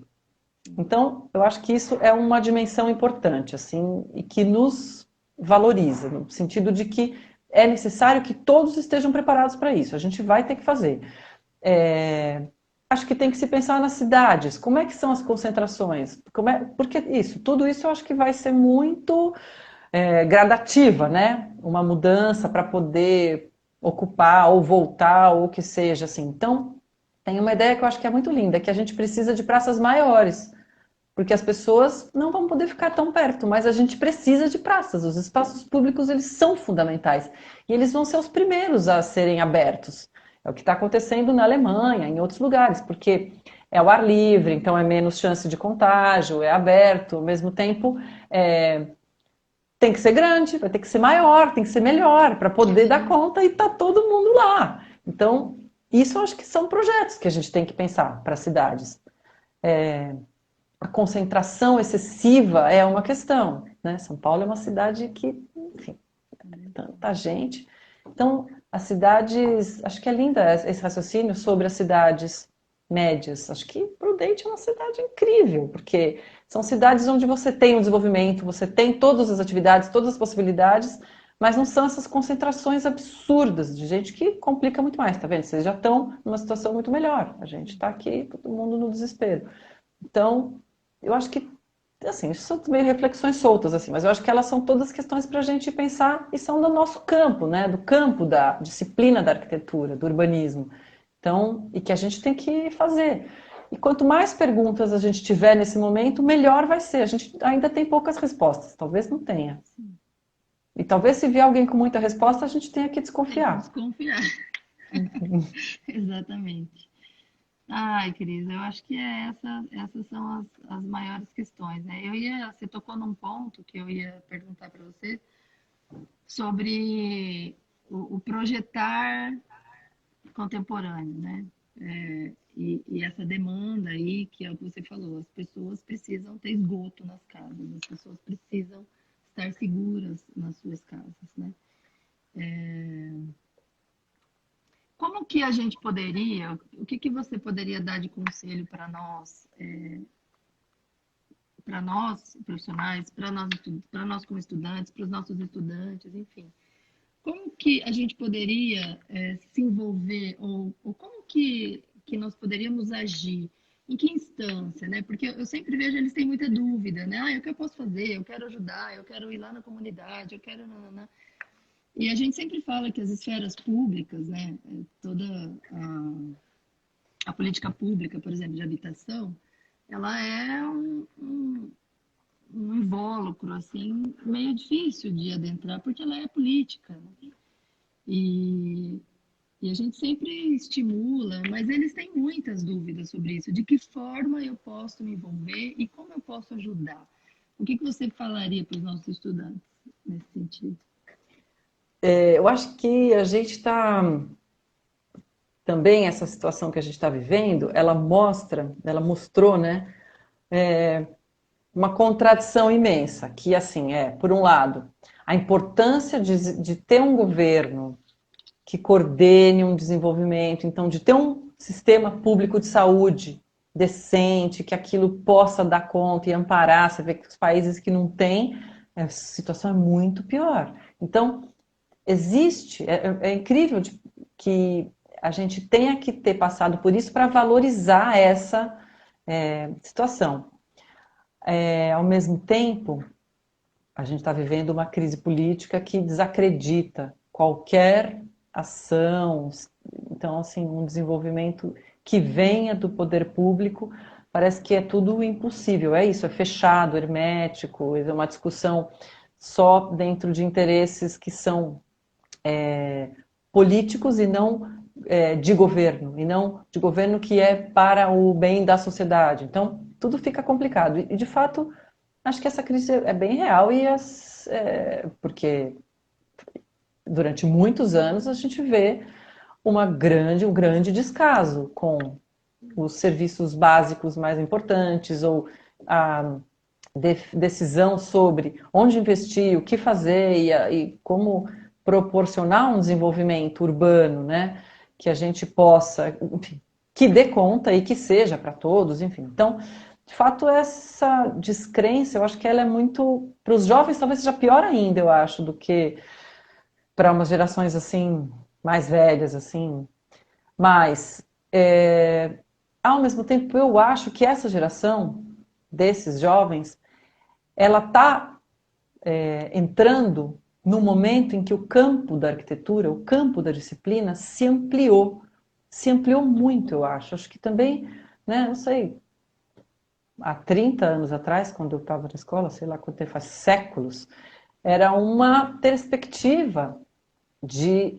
Então, eu acho que isso é uma dimensão importante, assim, e que nos valoriza, no sentido de que é necessário que todos estejam preparados para isso. A gente vai ter que fazer. Acho que tem que se pensar nas cidades. Como é que são as concentrações? Porque tudo isso eu acho que vai ser muito gradativa, né? Uma mudança para poder ocupar ou voltar ou o que seja, assim. Então, tem uma ideia que eu acho que é muito linda, que a gente precisa de praças maiores, porque as pessoas não vão poder ficar tão perto, mas a gente precisa de praças. Os espaços públicos, eles são fundamentais. E eles vão ser os primeiros a serem abertos. É o que está acontecendo na Alemanha, em outros lugares, porque é ao ar livre, então é menos chance de contágio, é aberto, ao mesmo tempo tem que ser grande, vai ter que ser maior, tem que ser melhor, para poder dar conta e tá todo mundo lá. Então, isso eu acho que são projetos que a gente tem que pensar para as cidades. A concentração excessiva é uma questão, né? São Paulo é uma cidade que, enfim, tanta gente. Então, as cidades, acho que é linda esse raciocínio sobre as cidades médias. Acho que Prudente é uma cidade incrível, porque são cidades onde você tem o desenvolvimento, você tem todas as atividades, todas as possibilidades, mas não são essas concentrações absurdas de gente que complica muito mais, tá vendo? Vocês já estão numa situação muito melhor. A gente está aqui, todo mundo no desespero. Então, eu acho que, assim, isso são meio reflexões soltas, assim, mas eu acho que elas são todas questões para a gente pensar e são do nosso campo, né? Do campo da disciplina da arquitetura, do urbanismo. Então, e que a gente tem que fazer. E quanto mais perguntas a gente tiver nesse momento, melhor vai ser. A gente ainda tem poucas respostas, talvez não tenha. E talvez se vier alguém com muita resposta, a gente tenha que desconfiar. Desconfiar. Exatamente. Ai, Cris, eu acho que essas são as maiores questões, né? Você tocou num ponto que eu ia perguntar para você sobre o projetar contemporâneo, né? E essa demanda aí, que é o que você falou, as pessoas precisam ter esgoto nas casas, as pessoas precisam estar seguras nas suas casas, né? Como que a gente poderia, o que você poderia dar de conselho para nós profissionais, para nós como estudantes, para os nossos estudantes, enfim. Como que a gente poderia se envolver ou como que nós poderíamos agir? Em que instância, né? Porque eu sempre vejo eles têm muita dúvida, né? Ah, o que eu posso fazer? Eu quero ajudar, eu quero ir lá na comunidade, eu quero... E a gente sempre fala que as esferas públicas, né? Toda a política pública, por exemplo, de habitação, ela é um invólucro, assim, meio difícil de adentrar, porque ela é política, né? E, e a gente sempre estimula, mas eles têm muitas dúvidas sobre isso. De que forma eu posso me envolver e como eu posso ajudar? O que você falaria para os nossos estudantes nesse sentido? Eu acho que a gente está... Também essa situação que a gente está vivendo, ela mostrou, né, uma contradição imensa, que assim, por um lado, a importância de ter um governo que coordene um desenvolvimento, então de ter um sistema público de saúde decente, que aquilo possa dar conta e amparar. Você vê que os países que não têm, a situação é muito pior. Então, existe, é incrível que a gente tenha que ter passado por isso para valorizar essa situação. Ao mesmo tempo, a gente está vivendo uma crise política que desacredita qualquer ação. Então, assim, um desenvolvimento que venha do poder público parece que é tudo impossível. É isso, é fechado, hermético, é uma discussão só dentro de interesses que são políticos e não de governo, e não de governo que é para o bem da sociedade. Então, tudo fica complicado. E, de fato, acho que essa crise é bem real, porque durante muitos anos a gente vê um grande descaso com os serviços básicos mais importantes, ou a decisão sobre onde investir, o que fazer e como proporcionar um desenvolvimento urbano, né, que a gente possa, enfim, que dê conta e que seja para todos, enfim. Então, de fato, essa descrença, eu acho que ela é muito... Para os jovens, talvez seja pior ainda, eu acho, do que para umas gerações, assim, mais velhas, assim. Mas, ao mesmo tempo, eu acho que essa geração desses jovens, ela está entrando no momento em que o campo da arquitetura, o campo da disciplina se ampliou muito, eu acho. Acho que também, né, não sei, há 30 anos atrás, quando eu estava na escola, sei lá quanto tempo, faz séculos, era uma perspectiva de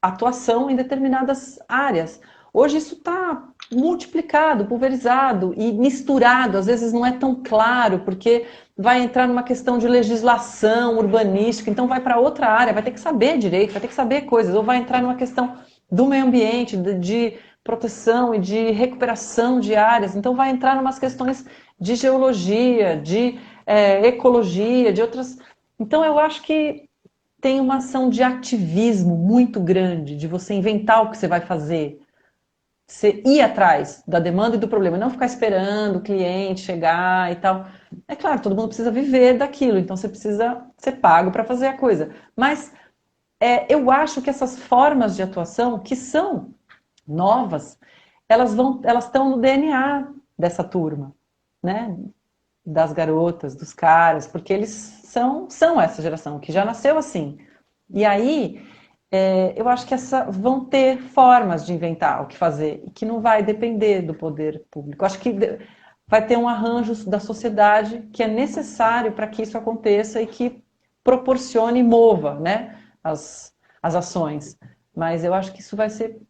atuação em determinadas áreas. Hoje isso está multiplicado, pulverizado e misturado. Às vezes não é tão claro, porque vai entrar numa questão de legislação urbanística, então vai para outra área, vai ter que saber direito, vai ter que saber coisas, ou vai entrar numa questão do meio ambiente, de proteção e de recuperação de áreas, então vai entrar em umas questões de geologia, de ecologia, de outras... Então eu acho que tem uma ação de ativismo muito grande, de você inventar o que você vai fazer, você ir atrás da demanda e do problema, não ficar esperando o cliente chegar e tal. É claro, todo mundo precisa viver daquilo, então você precisa ser pago para fazer a coisa. Mas eu acho que essas formas de atuação, que são novas, elas estão no DNA dessa turma, né? Das garotas, dos caras, porque eles são essa geração que já nasceu assim. E aí, eu acho que vão ter formas de inventar o que fazer, e que não vai depender do poder público. Eu acho que vai ter um arranjo da sociedade que é necessário para que isso aconteça e que proporcione e mova, né, as ações. Mas eu acho que isso vai ser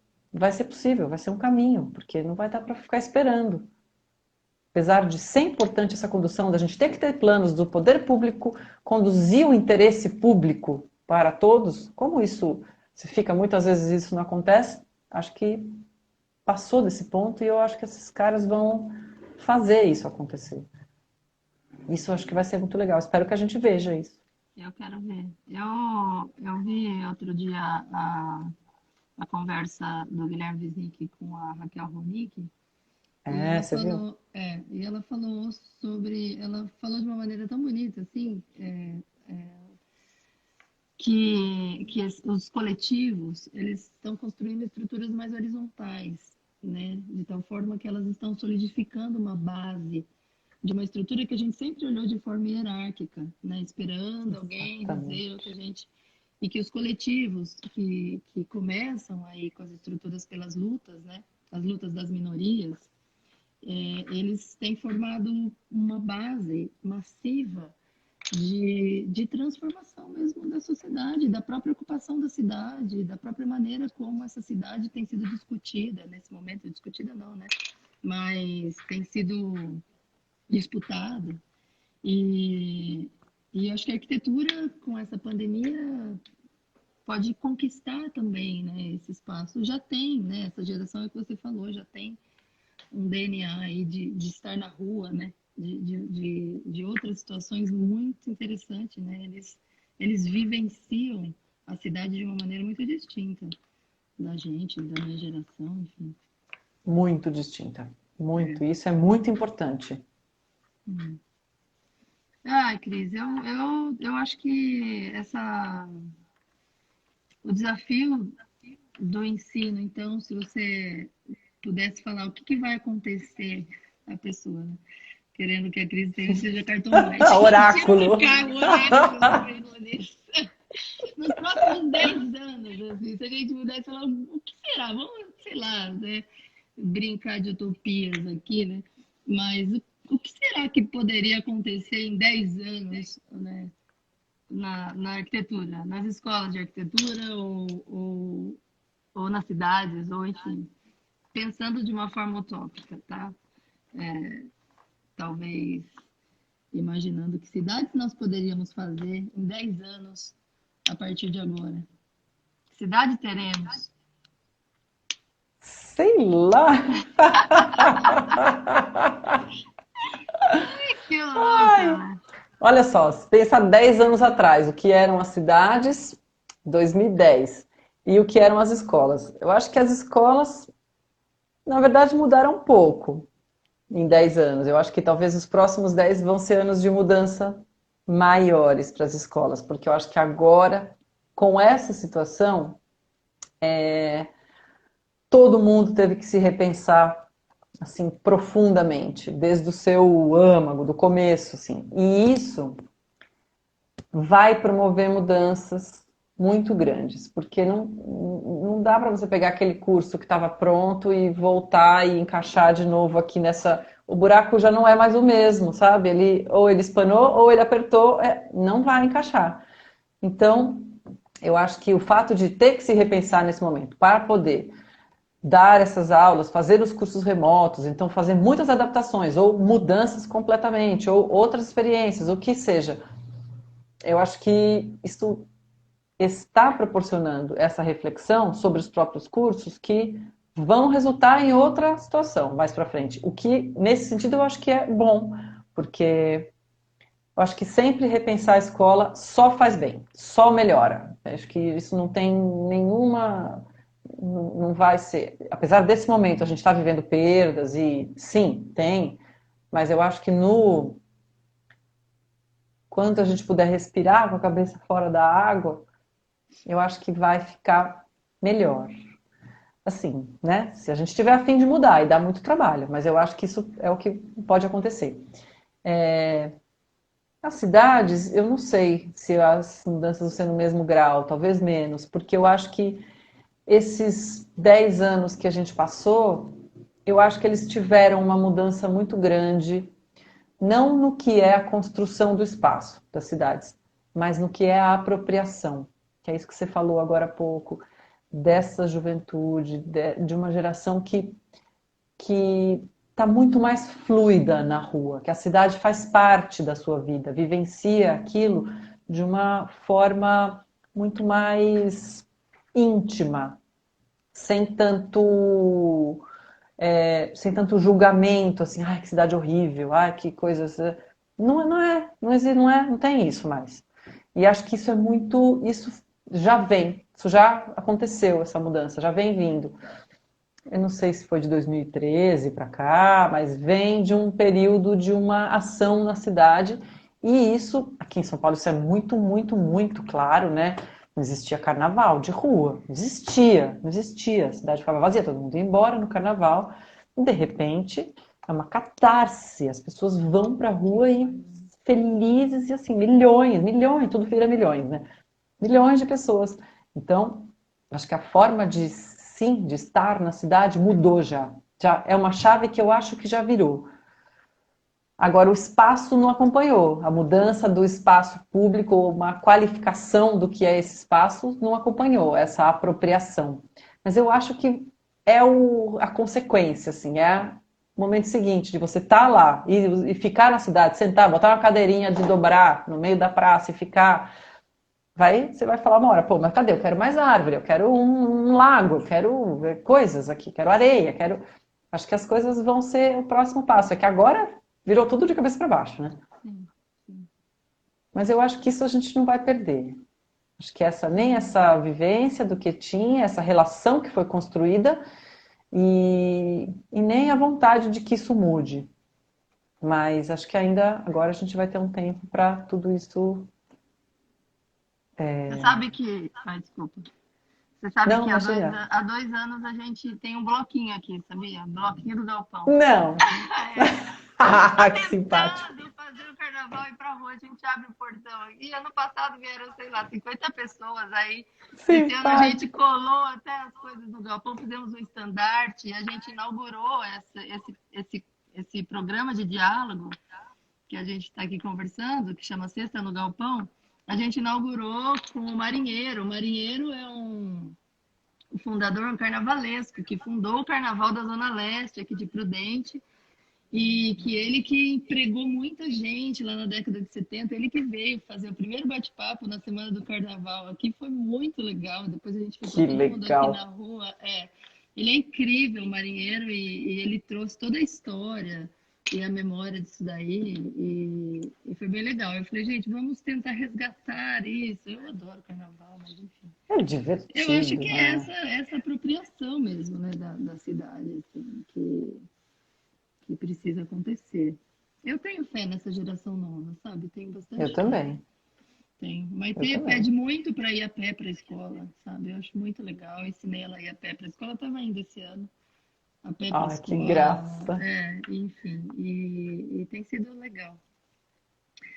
possível, vai ser um caminho, porque não vai dar para ficar esperando. Apesar de ser importante essa condução, da gente ter que ter planos do poder público, conduzir o interesse público para todos, como isso se fica, muitas vezes isso não acontece, acho que passou desse ponto e eu acho que esses caras vão fazer isso acontecer. Isso acho que vai ser muito legal, espero que a gente veja isso. Eu quero ver. Eu vi outro dia a conversa do Guilherme Wiznick com a Raquel Ronick, Você viu? e ela falou de uma maneira tão bonita, assim, que os coletivos, eles estão construindo estruturas mais horizontais, né? De tal forma que elas estão solidificando uma base de uma estrutura que a gente sempre olhou de forma hierárquica, né? Esperando alguém dizer o que a gente... E que os coletivos que começam aí com as estruturas pelas lutas, né? As lutas das minorias, eles têm formado uma base massiva de transformação mesmo da sociedade, da própria ocupação da cidade, da própria maneira como essa cidade tem sido discutida nesse momento, discutida não, né? Mas tem sido disputada. E acho que a arquitetura, com essa pandemia, pode conquistar também, né, esse espaço. Já tem, né? Essa geração é que você falou, já tem um DNA aí de estar na rua, né? De outras situações muito interessantes, né? Eles vivenciam a cidade de uma maneira muito distinta da gente, da minha geração, enfim. Muito distinta, muito. Isso é muito importante. Ai, Cris, eu acho que o desafio do ensino, então, se você pudesse falar o que vai acontecer a pessoa, né? Querendo que a Cris seja cartomante. Oráculo. Nos próximos 10 anos, assim, se a gente pudesse falar o que será, vamos, sei lá, né, brincar de utopias aqui, né? Mas o que será que poderia acontecer em 10 anos, né, na arquitetura, nas escolas de arquitetura ou nas cidades, ou enfim, pensando de uma forma utópica, tá? Talvez imaginando que cidades nós poderíamos fazer em 10 anos a partir de agora. Que cidade teremos? Sei lá. Ai, que louca! Olha só, se pensa 10 anos atrás, o que eram as cidades, 2010, e o que eram as escolas. Eu acho que as escolas, na verdade, mudaram um pouco em 10 anos. Eu acho que talvez os próximos 10 vão ser anos de mudança maiores para as escolas, porque eu acho que agora, com essa situação, todo mundo teve que se repensar assim profundamente, desde o seu âmago, do começo, assim. E isso vai promover mudanças muito grandes, porque não dá para você pegar aquele curso que estava pronto e voltar e encaixar de novo aqui nessa... O buraco já não é mais o mesmo, sabe? Ou ele espanou ou ele apertou, não vai encaixar. Então, eu acho que o fato de ter que se repensar nesse momento para poder dar essas aulas, fazer os cursos remotos, então fazer muitas adaptações, ou mudanças completamente, ou outras experiências, o que seja. Eu acho que isso está proporcionando essa reflexão sobre os próprios cursos que vão resultar em outra situação mais para frente. O que, nesse sentido, eu acho que é bom, porque eu acho que sempre repensar a escola só faz bem, só melhora. Eu acho que isso não tem nenhuma. Não vai ser. Apesar desse momento a gente estar vivendo perdas, e sim, tem, mas eu acho que no. Quando a gente puder respirar com a cabeça fora da água, eu acho que vai ficar melhor. Assim, né? Se a gente tiver a fim de mudar e dá muito trabalho, mas eu acho que isso é o que pode acontecer. As cidades, eu não sei se as mudanças vão ser no mesmo grau, talvez menos, porque eu acho que esses 10 anos que a gente passou, eu acho que eles tiveram uma mudança muito grande, não no que é a construção do espaço das cidades, mas no que é a apropriação, que é isso que você falou agora há pouco, dessa juventude, de uma geração que está muito mais fluida na rua, que a cidade faz parte da sua vida, vivencia aquilo de uma forma muito mais íntima, sem tanto sem tanto julgamento, assim, ai, que cidade horrível, ai, que coisas. Não tem isso mais. E acho que isso é muito, isso já vem, isso já aconteceu, essa mudança, já vem vindo. Eu não sei se foi de 2013 para cá, mas vem de um período de uma ação na cidade. E isso, aqui em São Paulo, isso é muito, muito, muito claro, né? Não existia carnaval de rua, não existia, não existia. A cidade ficava vazia, todo mundo ia embora no carnaval. E de repente, é uma catarse. As pessoas vão para a rua e felizes, e assim, milhões, milhões, tudo vira milhões, né? Milhões de pessoas. Então, acho que a forma de sim, de estar na cidade mudou já. Já é uma chave que eu acho que já virou. Agora, o espaço não acompanhou. A mudança do espaço público, uma qualificação do que é esse espaço, não acompanhou essa apropriação. Mas eu acho que é a consequência, assim, é o momento seguinte de você estar lá e ficar na cidade, sentar, botar uma cadeirinha de dobrar no meio da praça e ficar. Você vai falar uma hora, pô, mas cadê? Eu quero mais árvore, eu quero um lago, eu quero ver coisas aqui, quero areia, quero. Acho que as coisas vão ser o próximo passo. É que agora virou tudo de cabeça para baixo, né? Sim, sim. Mas eu acho que isso a gente não vai perder. Acho que nem essa vivência do que tinha, essa relação que foi construída, e nem a vontade de que isso mude. Mas acho que ainda agora a gente vai ter um tempo para tudo isso. Você sabe que. Ai, desculpa. Você sabe Não, que há imagina. há 2 anos a gente tem um bloquinho aqui, sabia? Bloquinho do Galpão. Não! Estamos Que simpático. tentando fazer o carnaval e ir pra rua, a gente abre o portão. E ano passado vieram, sei lá, 50 pessoas aí. Esse ano a gente Simpático. colou até as coisas do Galpão, fizemos um estandarte e a gente inaugurou esse programa de diálogo que a gente está aqui conversando, que chama Sexta no Galpão. A gente inaugurou com o Marinheiro. O Marinheiro é o fundador, um carnavalesco, que fundou o Carnaval da Zona Leste, aqui de Prudente, e que empregou muita gente lá na década de 70. Ele que veio fazer o primeiro bate-papo na Semana do Carnaval aqui, foi muito legal. Depois a gente ficou Que todo mundo aqui na legal. rua. Ele é incrível, o Marinheiro, e ele trouxe toda a história e a memória disso daí, e foi bem legal. Eu falei, gente, vamos tentar resgatar isso. Eu adoro carnaval, mas enfim. É Eu acho divertido, que é né? essa apropriação mesmo, né, da cidade, assim, que precisa acontecer. Eu tenho fé nessa geração nova, sabe? Tenho Eu bastante fé. também. Tenho. Eu Maitê pede também. muito para ir a pé para a escola, sabe? Eu acho muito legal. Eu ensinei ela a ir a pé para a escola, estava indo esse ano, a pé para a Ai, que escola, graça. enfim, e tem sido legal.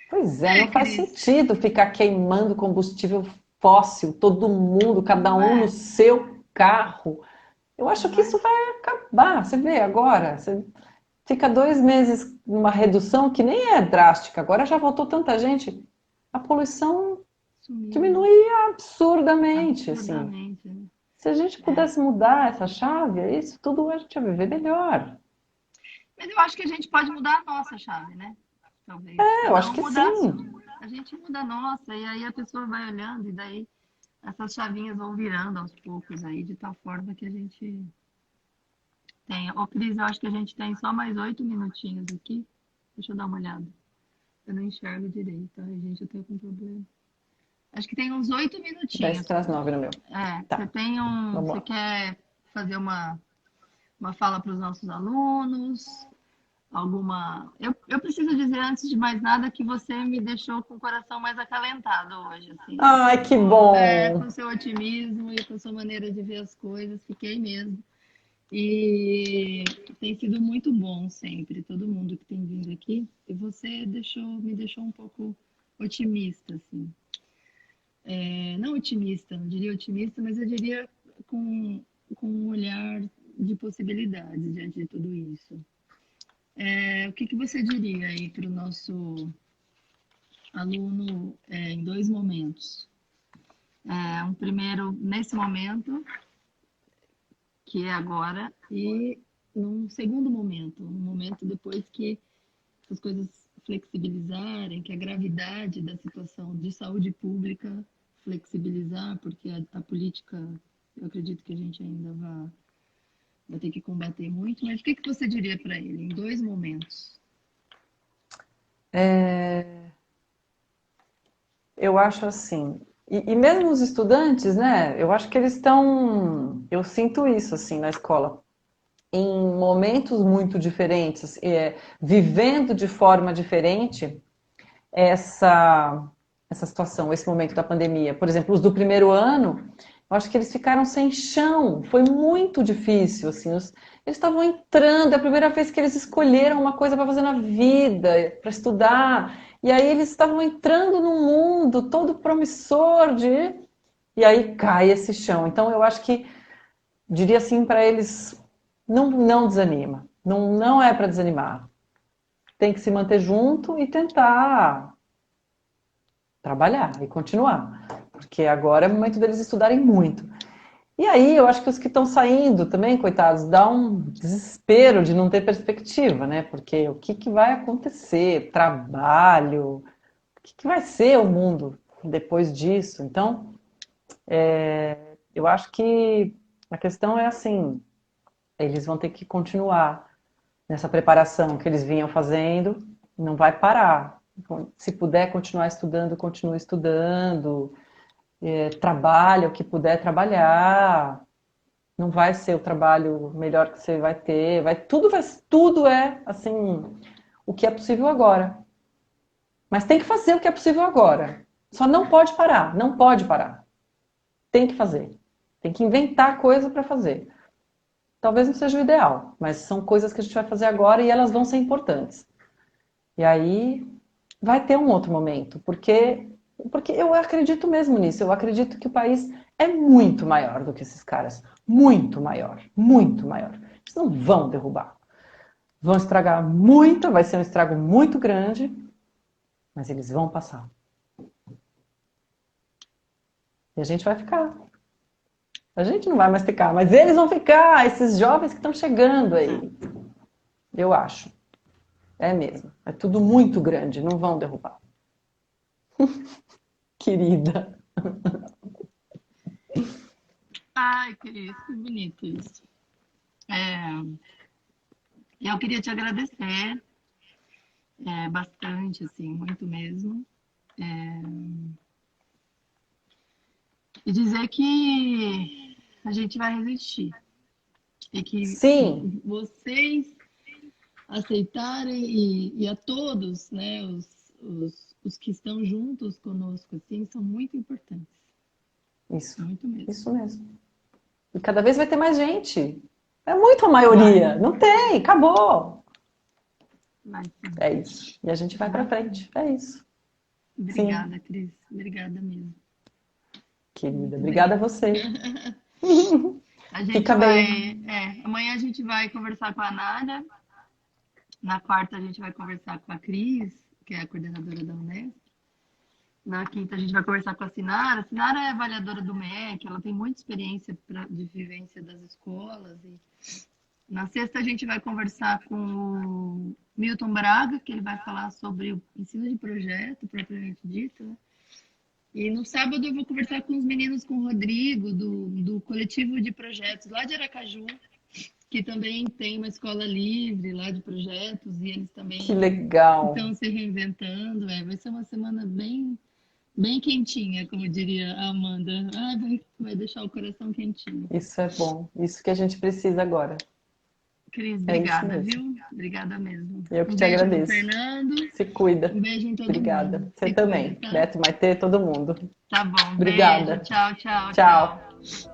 Pois é, não faz Cris, sentido ficar queimando combustível fóssil, todo mundo, cada não um no é? seu carro. Eu acho que isso Mas vai acabar. Você vê agora, você fica 2 meses numa redução que nem é drástica. Agora já voltou tanta gente. A poluição sumiu, né? diminui absurdamente, assim. Absurdamente, né? Se a gente É. pudesse mudar essa chave, isso tudo a gente ia viver melhor. Mas eu acho que a gente pode mudar a nossa chave, né? Talvez. É, eu Cada acho um que mudar a sim. sua. A gente muda a nossa, e aí a pessoa vai olhando, e daí essas chavinhas vão virando aos poucos aí, de tal forma que a gente tenha. Ô, Cris, eu acho que a gente tem só mais 8 minutinhos aqui. Deixa eu dar uma olhada. Eu não enxergo direito, ai, gente, eu tenho com problema. Acho que tem uns 10 8 minutinhos. para as 9 no meu. É, você Tá, tem um. vamos Você lá. quer fazer uma fala para os nossos alunos? Alguma. Eu preciso dizer, antes de mais nada, que você me deixou com o coração mais acalentado hoje, assim. Ai, que Com bom! seu otimismo e com sua maneira de ver as coisas, fiquei mesmo. E tem sido muito bom sempre, todo mundo que tem vindo aqui. E você me deixou um pouco otimista, assim. Não otimista, não diria otimista, mas eu diria com um olhar de possibilidades diante de tudo isso. O que que você diria aí para o nosso aluno em dois momentos? Um primeiro nesse momento, que é agora, e num segundo momento, um momento depois que as coisas flexibilizarem, que a gravidade da situação de saúde pública flexibilizar, porque a política, eu acredito que a gente ainda vai ter que combater muito, mas o que que você diria para ele em dois momentos? Eu acho assim. E mesmo os estudantes, né? Eu acho que eles estão. Eu sinto isso, assim, na escola. Em momentos muito diferentes, vivendo de forma diferente essa, essa situação, esse momento da pandemia. Por exemplo, os do primeiro ano, eu acho que eles ficaram sem chão, foi muito difícil, assim, eles estavam entrando, é a primeira vez que eles escolheram uma coisa para fazer na vida, para estudar, e aí eles estavam entrando num mundo todo promissor e aí cai esse chão. Então eu acho que diria assim para eles, não desanima, não é para desanimar. Tem que se manter junto e tentar trabalhar e continuar, porque agora é o momento deles estudarem muito. E aí, eu acho que os que estão saindo também, coitados, dá um desespero de não ter perspectiva, né? Porque o que que vai acontecer? Trabalho, o que que vai ser o mundo depois disso? Então, eu acho que a questão é assim, eles vão ter que continuar nessa preparação que eles vinham fazendo, não vai parar. Se puder continuar estudando, continue estudando, trabalha o que puder trabalhar. Não vai ser o trabalho melhor que você vai ter, tudo é assim, o que é possível agora. Mas tem que fazer o que é possível agora. Só não pode parar, não pode parar. Tem que fazer. Tem que inventar coisa para fazer. Talvez não seja o ideal, mas são coisas que a gente vai fazer agora e elas vão ser importantes. E aí vai ter um outro momento, porque eu acredito mesmo nisso. Eu acredito que o país é muito maior do que esses caras. Muito maior. Muito maior. Eles não vão derrubar. Vão estragar muito, vai ser um estrago muito grande, mas eles vão passar. E a gente vai ficar. A gente não vai mais ficar, mas eles vão ficar, esses jovens que estão chegando aí. Eu acho. É mesmo. É tudo muito grande, não vão derrubar. Querida. Ai, Cris, que bonito isso. Eu queria te agradecer bastante, assim, muito mesmo. E dizer que a gente vai resistir. E que Sim, vocês aceitarem e a todos, né, os que estão juntos conosco, assim, são muito importantes. isso. Muito mesmo. Isso mesmo. E cada vez vai ter mais gente. É muito a Vai, maioria. Não tem, acabou. vai sim. É isso. E a gente vai pra Vai sim. frente. É isso. Sim, Obrigada, Cris. Obrigada mesmo. querida. Muito Obrigada a bem. você. A gente Fica bem. vai. Amanhã a gente vai conversar com a Nádia. Na quarta a gente vai conversar com a Cris, que é a coordenadora da Unesp. Na quinta a gente vai conversar com a Sinara. A Sinara é avaliadora do MEC, ela tem muita experiência de vivência das escolas. E na sexta a gente vai conversar com o Milton Braga, que ele vai falar sobre o ensino de projeto, propriamente dito, né? E no sábado eu vou conversar com os meninos, com o Rodrigo, do coletivo de projetos lá de Aracaju, que também tem uma escola livre lá de projetos, e eles também Que legal! estão se reinventando. Vai ser uma semana bem quentinha, como diria a Amanda. Vai deixar o coração quentinho. Isso é bom. Isso que a gente precisa agora. Cris, É isso obrigada, mesmo. viu? Obrigada mesmo. Eu que Um te beijo pro agradeço. Fernando. Se cuida. Um beijo em todo Obrigada. mundo. Você Se também. cuida, tá? Beto, Maitê, todo mundo. Tá bom. Obrigada. Beijo. Tchau, tchau, Tchau. tchau.